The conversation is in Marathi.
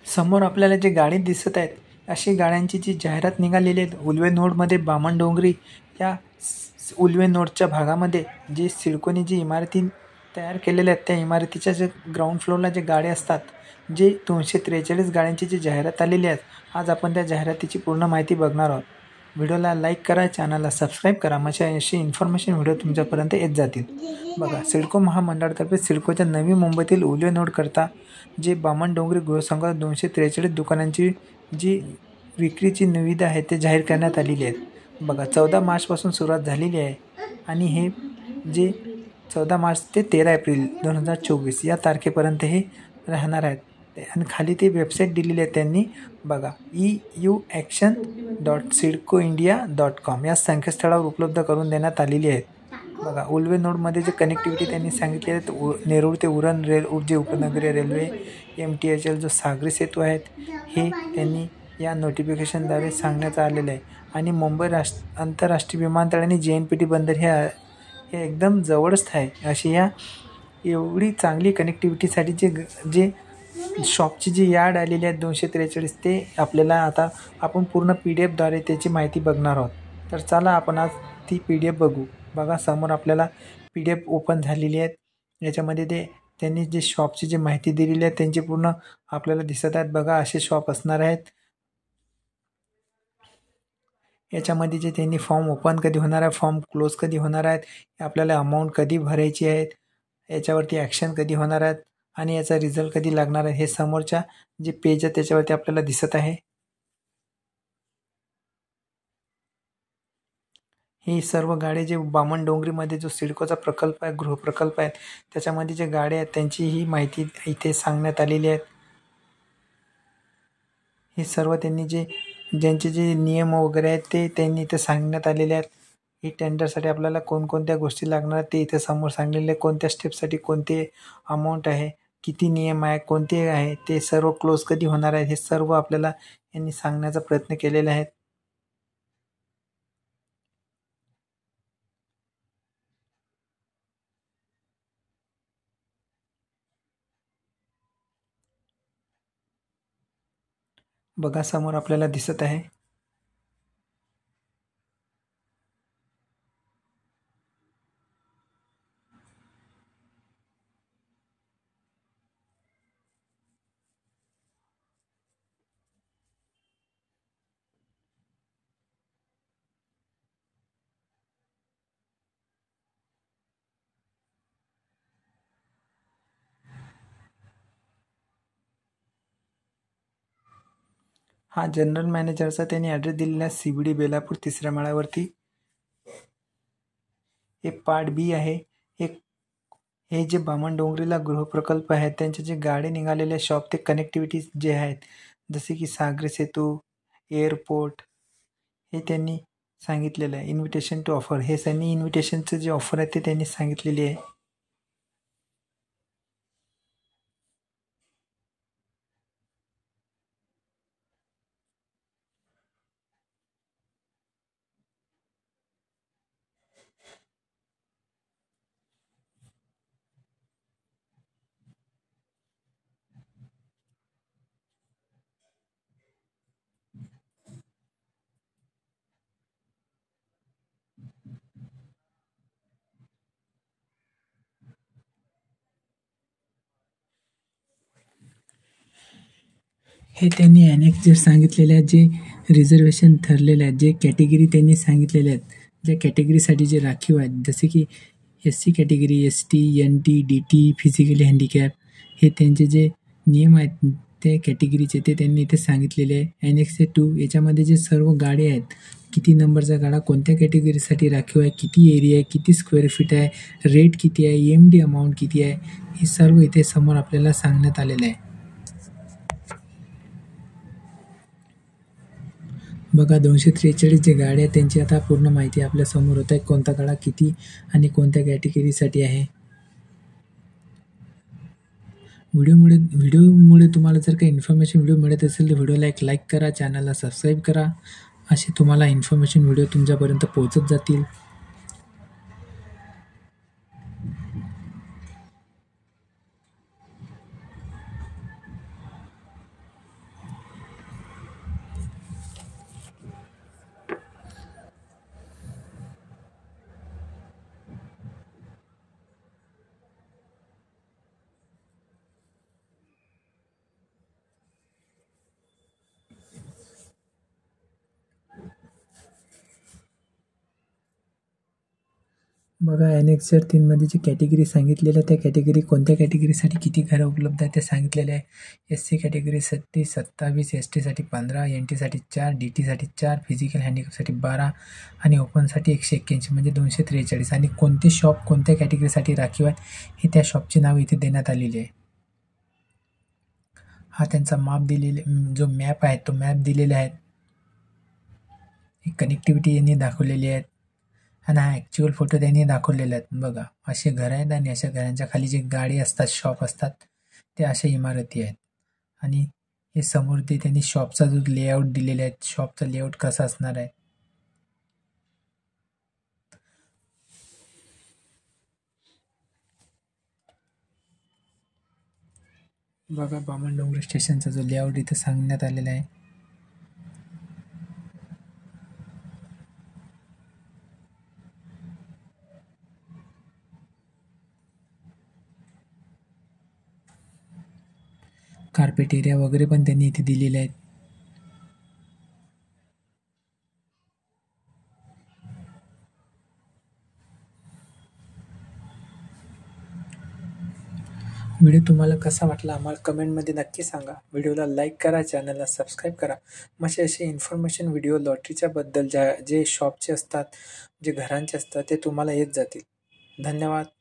समोर आपल्याला जे गाडी दिसत आहेत अशी गाड्यांची जी जाहिरात निघालेली आहे उल्वे नोडमध्ये बामणडोंगरी या उल्वे नोडच्या भागामध्ये जी सिडकोनी जी इमारती तयार केलेल्या आहेत त्या इमारतीच्या जे ग्राउंड फ्लोअरला जे गाड्या असतात जे 243 गाड्यांची जी जाहिरात आलेली आहे आज आपण त्या जाहिरातीची पूर्ण माहिती बघणार आहोत. व्हिडिओला लाईक करा, चॅनलला सबस्क्राईब करा, म्हणजे अशी इन्फॉर्मेशन व्हिडिओ तुमच्यापर्यंत येत जातील. बघा, सिडको महामंडळातर्फे सिडकोच्या नवी मुंबईतील उल्वे नोड करता जे बामणडोंगरी गृहसंघात 243 दुकानांची जी विक्रीची निविदा आहे ते जाहीर करण्यात आलेली आहेत. बघा, 14 मार्चपासून सुरुवात झालेली आहे आणि हे जे 14 मार्च ते 13 एप्रिल 2024 या तारखेपर्यंत हे राहणार आहेत. आणि खाली ते वेबसाईट दिलेली आहे त्यांनी. बघा, euaction.sidcoindia.com या संकेतस्थळावर उपलब्ध करून देण्यात आलेली आहेत. बघा, उल्वे नोडमध्ये जे कनेक्टिव्हिटी त्यांनी सांगितली आहे नेरूळ ते उरण जे उपनगरीय रेल्वे MTHL जो सागरी सेतू आहेत हे त्यांनी या नोटिफिकेशनद्वारे सांगण्यात आलेलं आहे. आणि मुंबई आंतरराष्ट्रीय विमानतळ आणि JNPT बंदर हे एकदम जवळच आहे. अशी या एवढी चांगली कनेक्टिव्हिटीसाठी जे शॉपची जी यार्ड आलेली आहेत 243 ते आपल्याला आता आपण पूर्ण PDF द्वारे त्याची माहिती बघणार आहोत. तर चला आपण आज ती PDF बघू. बघा, समोर आपल्याला PDF ओपन झालेली आहेत. याच्यामध्ये त्यांनी जे शॉपची जी माहिती दिलेली आहे त्यांची पूर्ण आपल्याला दिसत आहेत. बघा, असे शॉप असणार आहेत. याच्यामध्ये जे त्यांनी फॉर्म ओपन कधी होणार आहे, फॉर्म क्लोज कधी होणार आहेत, आपल्याला अमाऊंट कधी भरायची आहेत, याच्यावरती ॲक्शन कधी होणार आहेत आणि याचा रिझल्ट कधी लागणार आहे हे समोरच्या जे पेज आहे त्याच्यावरती आपल्याला दिसत आहे. ही सर्व गाड्या जे बामणडोंगरीमध्ये जो सिडकोचा प्रकल्प आहे, गृहप्रकल्प आहे, त्याच्यामध्ये जे गाड्या आहेत त्यांची ही माहिती इथे सांगण्यात आलेली आहे. हे सर्व त्यांनी ज्यांचे जे नियम वगैरे आहेत ते त्यांनी इथे सांगण्यात आलेले आहेत. ही टेंडरसाठी आपल्याला कोणकोणत्या गोष्टी लागणार ते इथे समोर सांगलेले आहे. कोणत्या स्टेपसाठी कोणते अमाऊंट आहे, किती नियम आहे, कोणते आहे, ते सर्व क्लोज कधी होणार आहे, हे सर्व आपल्याला यांनी सांगण्याचा प्रयत्न केलेला आहे. बघा, समोर आपल्याला दिसत आहे. हा जनरल मॅनेजरचा त्यांनी ॲड्रेस दिलेला आहे. CBD बेलापूर 3ऱ्या माळ्यावरती. हे पार्ट B आहे. हे जे बामणडोंगरीला गृहप्रकल्प आहेत त्यांचे जे गाडी निघालेले शॉप ते कनेक्टिव्हिटी जे आहेत जसे की सागरी सेतू, एअरपोर्ट, हे त्यांनी सांगितलेलं आहे. इन्व्हिटेशन टू ऑफर, हे त्यांनी इन्व्हिटेशनचं जे ऑफर आहे ते त्यांनी सांगितलेली आहे. हे त्यांनी अनेक जे सांगितलेले आहेत, जे रिझर्वेशन ठरलेले आहेत, जे कॅटेगरी त्यांनी सांगितलेले आहेत, ज्या कॅटेगरीसाठी जे राखीव आहेत जसे की SC category, ST, NT, DT, physically handicap, हे त्यांचे जे नियम आहेत ते कॅटेगरीचे ते त्यांनी इथे सांगितलेले आहे. Annex 2 याच्यामध्ये जे सर्व गाड्या आहेत, किती नंबरचा गाडा कोणत्या कॅटेगरीसाठी राखीव आहे, किती एरिया आहे, किती स्क्वेअर फीट आहे, रेट किती आहे, EMD अमाऊंट किती आहे, हे सर्व इथे समोर आपल्याला सांगण्यात आलेलं आहे. बघा, 243 जे गाड्या आहेत त्यांची आता पूर्ण माहिती आपल्या समोर होत आहे. कोणता गाडा किती आणि कोणत्या कॅटेगरीसाठी आहे. व्हिडिओमुळे तुम्हाला जर काही इन्फॉर्मेशन व्हिडिओ मिळत असेल तर व्हिडिओला एक लाईक करा, चॅनलला सबस्क्राईब करा, असे तुम्हाला इन्फॉर्मेशन व्हिडिओ तुमच्यापर्यंत पोहोचत जातील. बघा ॲनेक्सर 3मध्ये जी कॅटेगरी सांगितलेल्या त्या कॅटेगरी कोणत्या कॅटेगरीसाठी किती घरं उपलब्ध आहेत ते सांगितलेले आहे. SC कॅटेगरीसाठी 27, STसाठी 15, NTसाठी 4, DTसाठी 4, फिजिकल हँडिकॅपसाठी 12 आणि ओपनसाठी 181 म्हणजे 243. आणि कोणते शॉप कोणत्या कॅटेगरीसाठी राखीव आहेत हे त्या शॉपचे नाव इथे देण्यात आलेले आहे. हा त्यांचा माप दिलेले जो मॅप आहे तो मॅप दिलेले आहेत. कनेक्टिव्हिटी यांनी दाखवलेली आहेत आणि हा ॲक्च्युअल फोटो त्यांनी दाखवलेले आहेत. बघा असे घर आहेत आणि अशा घरांच्या खाली जे गाडी असतात शॉप असतात ते अशा इमारती आहेत. आणि हे समोर ते त्यांनी शॉपचा जो लेआउट दिलेला आहे शॉपचा लेआउट कसा असणार आहे. बघा बामणडोंगरी स्टेशनचा जो लेआउट इथे सांगण्यात आलेला आहे. कार्पेट एरिया वगैरे पण त्यांनी इथे दिलेले आहेत. व्हिडिओ तुम्हाला कसा वाटला आम्हाला कमेंटमध्ये नक्की सांगा. व्हिडिओला लाईक करा, चॅनलला सबस्क्राईब करा. मग असे इन्फॉर्मेशन व्हिडिओ लॉटरीच्या बद्दल जे शॉपचे असतात जे घरांचे असतात ते तुम्हाला येत जातील. धन्यवाद.